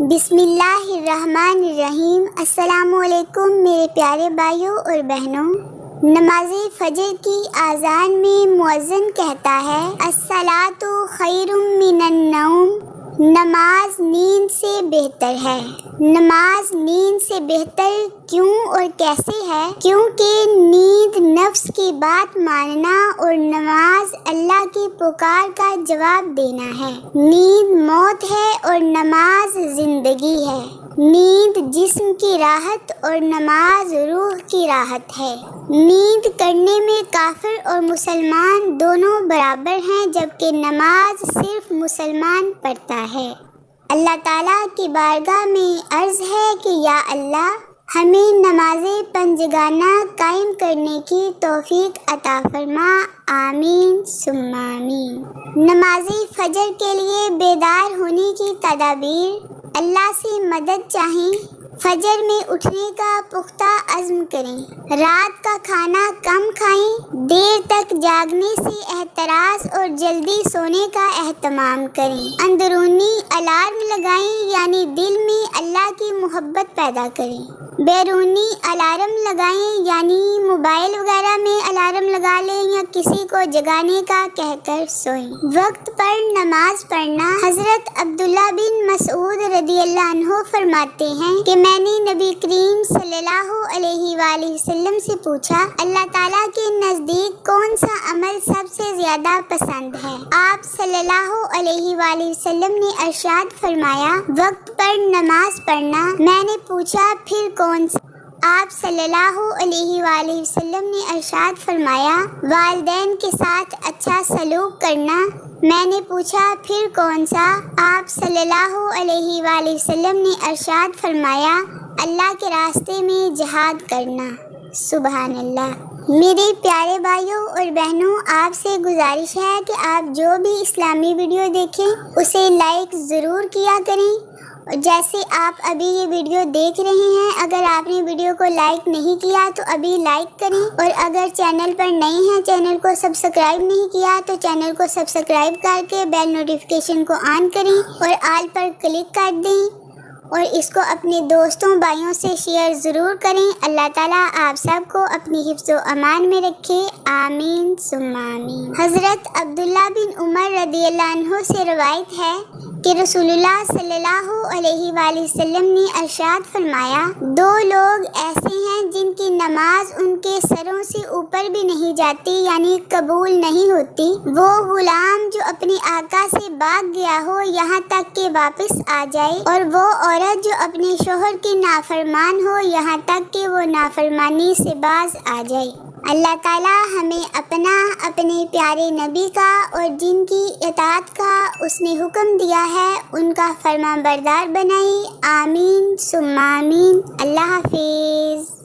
بسم اللہ الرحمن الرحیم۔ السلام علیکم میرے پیارے بھائیوں اور بہنوں۔ نماز فجر کی اذان میں مؤذن کہتا ہے الصلاۃ خیر من النوم، نماز نیند سے بہتر ہے۔ نماز نیند سے بہتر کیوں اور کیسے ہے؟ کیونکہ نیند نفس کی بات ماننا اور نماز اللہ کی پکار کا جواب دینا ہے۔ نیند موت ہے اور نماز زندگی ہے۔ نیند جسم کی راحت اور نماز روح کی راحت ہے۔ نیند کرنے میں کافر اور مسلمان دونوں برابر ہیں، جبکہ نماز صرف مسلمان پڑھتا ہے۔ اللہ تعالیٰ کی بارگاہ میں عرض ہے کہ یا اللہ، ہمیں نماز پنجگانہ قائم کرنے کی توفیق عطا فرما، آمین ثم آمین۔ نماز فجر کے لیے بیدار ہونے کی تدابیر۔ اللہ سے مدد چاہیں، فجر میں اٹھنے کا پختہ عزم کریں، رات کا کھانا کم کھائیں، دیر تک جاگنے سے احتراز اور جلدی سونے کا اہتمام کریں، اندرونی الارم لگائیں یعنی دل میں اللہ کی محبت پیدا کریں، بیرونی الارم لگائیں یعنی موبائل وغیرہ میں الارم لگا لیں یا کسی کو جگانے کا کہہ کر سوئیں۔ وقت پر نماز پڑھنا۔ حضرت عبداللہ بن مسعود رضی اللہ عنہ فرماتے ہیں کہ میں نے نبی کریم صلی اللہ علیہ وآلہ وسلم سے پوچھا، اللہ تعالیٰ کے نزدیک کون سا عمل سب سے زیادہ پسند ہے؟ آپ صلی اللہ علیہ وآلہ وسلم نے ارشاد فرمایا، وقت پر نماز پڑھنا۔ میں نے پوچھا پھر کون سا؟ آپ صلی اللہ علیہ وآلہ وسلم نے ارشاد فرمایا، والدین کے ساتھ اچھا سلوک کرنا۔ میں نے پوچھا پھر کون سا؟ آپ صلی اللہ علیہ وآلہ وسلم نے ارشاد فرمایا، اللہ کے راستے میں جہاد کرنا۔ سبحان اللہ۔ میرے پیارے بھائیوں اور بہنوں، آپ سے گزارش ہے کہ آپ جو بھی اسلامی ویڈیو دیکھیں اسے لائک ضرور کیا کریں۔ جیسے آپ ابھی یہ ویڈیو دیکھ رہے ہیں، اگر آپ نے ویڈیو کو لائک نہیں کیا تو ابھی لائک کریں، اور اگر چینل پر نئے ہیں، چینل کو سبسکرائب نہیں کیا تو چینل کو سبسکرائب کر کے بیل نوٹیفیکیشن کو آن کریں اور آل پر کلک کر دیں، اور اس کو اپنے دوستوں بھائیوں سے شیئر ضرور کریں۔ اللہ تعالیٰ آپ سب کو اپنی حفظ و امان میں رکھے، آمین ثم آمین۔ حضرت عبداللہ بن عمر رضی اللہ عنہ سے روایت ہے کہ رسول اللہ صلی اللہ علیہ وآلہ وسلم نے ارشاد فرمایا، دو لوگ ایسے ہیں جن کی نماز ان کے سروں سے اوپر بھی نہیں جاتی یعنی قبول نہیں ہوتی۔ وہ غلام جو اپنے آقا سے بھاگ گیا ہو یہاں تک کہ واپس آ جائے، اور وہ عورت جو اپنے شوہر کی نافرمان ہو یہاں تک کہ وہ نافرمانی سے باز آ جائے۔ اللہ تعالیٰ ہمیں اپنے پیارے نبی کا اور جن کی اطاعت کا اس نے حکم دیا ہے ان کا فرمان بردار بنائے، آمین ثم آمین۔ اللہ حافظ۔